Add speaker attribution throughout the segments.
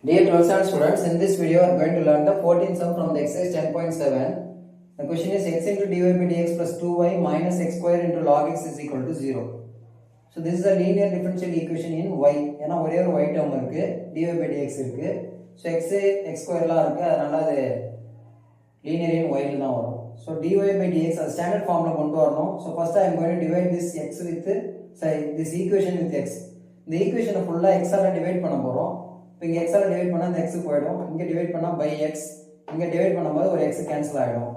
Speaker 1: Dear 12th standard students, in this video I am going to learn the 14th sum from the exercise 10.7. The question is x into dy by dx plus 2y minus x square into log x is equal to 0. So this is a linear differential equation in y. ஏன்னா ஒரே ஒரு y term இருக்கு, dy by dx இருக்கு. So x squareலாம் இருக்கு, அதனால அது linear in y ல தான் வரும். So dy by dx அது standard formula கொண்டு வரணும். So first I am going to divide this x with this equation with x. இந்த equation ஃபுல்லா x ஆல டிவைட் பண்ண போறோம். இப்போ இங்க x ஆல டிவைட் பண்ணா அந்த x போய்டும். இங்க டிவைட் பண்ணா by x. இங்க டிவைட் பண்ணும்போது ஒரு x கேன்சல் ஆயிடும்.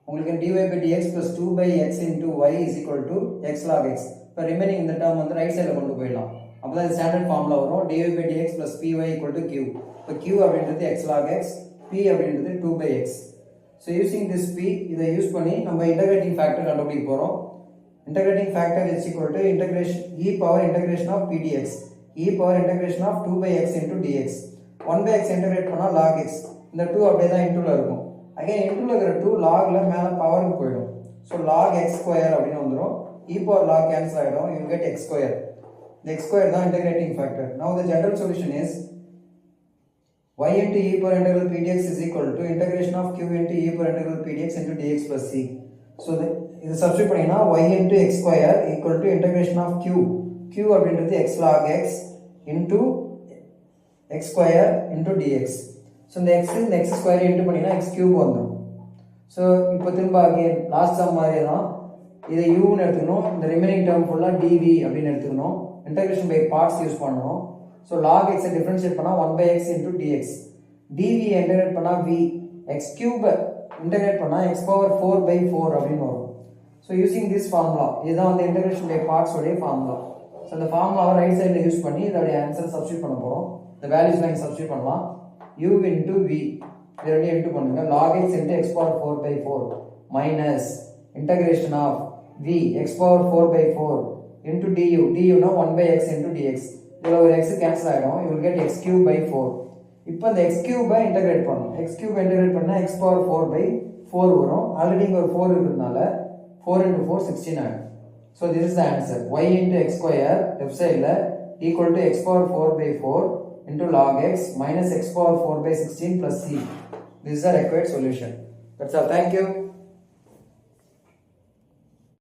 Speaker 1: உங்களுக்கு dy by dx plus 2 by x into y is equal to x log x. இப்போ ரிமைனிங் இந்த டேர்ம் வந்து ரைட் சைடுல கொண்டு போயிடலாம். அப்பதான் ஸ்டாண்டர்ட் ஃபார்முலா வரும் dy by dx plus py equal to q. இப்போ q அப்படின்றது x log x, p அப்படின்றது 2 by x. So using this p இதை யூஸ் பண்ணி நம்ம இன்டகிரேட்டிங் ஃபேக்டர் கண்டுபிடிக்க போறோம். Integrating factor is equal to integration e power integration of p dx, e power integration of 2 by x into dx. 1 by x integrate பண்ணா log x. இந்த 2 அப்படியே தான் into ல இருக்கும். again into ல இருக்கிற 2 log ல மேல பவருக்கு போய்டும். so log x square அப்படினு வந்துரும். e power log cancel ஆயிடும். you will get x square. the x square தான் integrating factor. now the general solution is y into e power integral p dx is equal to integration of q into e power integral p dx into dx plus c. so இது substitute பண்ணினா y into x square equal to integration of q அப்படின்றது x log x into x square into dx. so இந்த x square into பண்ணினா x cube வந்துரும். so இப்போ திரும்ப again last some மாதிரியே தான் இதை u ன்னு எடுத்துக்கணும். இந்த ரிமைனிங் டேர்ம் ஃபுல்லா dv அப்படினு எடுத்துக்கணும். இன்டகிரேஷன் பை பார்ட்ஸ் யூஸ் பண்ணனும். so log x டிஃபரன்ஷியேட் பண்ணா 1 by x into dx. dv integrate பண்ணா v, x cube இன்டகிரேட் பண்ணா x power 4 by 4 அப்படினு வரும். so using this formula இதுதான் வந்து இன்டகிரேஷன் பை பார்ட்ஸ் உடைய ஃபார்முலா. so இந்த ஃபார்முலாவை ரைட் சைடுல யூஸ் பண்ணி இதோட ஆன்சர் சப்ஸ்டிட்யூட் பண்ண போறோம். the values line சப்ஸ்டிட்யூட் பண்ணலாம். u into v இத ரெண்டையும் இன்டு பண்ணுங்க. log x into x power 4 by 4 minus integration of v x power 4 by 4 into du னா 1 by x into dx. இதுல ஒரு x கேன்சல் ஆயிடும். you will get x cube by 4. இப்போ இந்த x cube ஐ integrate பண்ணனும். x cube integrate பண்ணா x power 4 by 4 வரும். Already இங்க ஒரு 4 இருக்குறதுனால 4 into 4 16 ஆகும். so this is the answer. y into x square left side la equal to x power 4 by 4 into log x minus x power 4 by 16 plus c. This is the required solution. That's all. Thank you.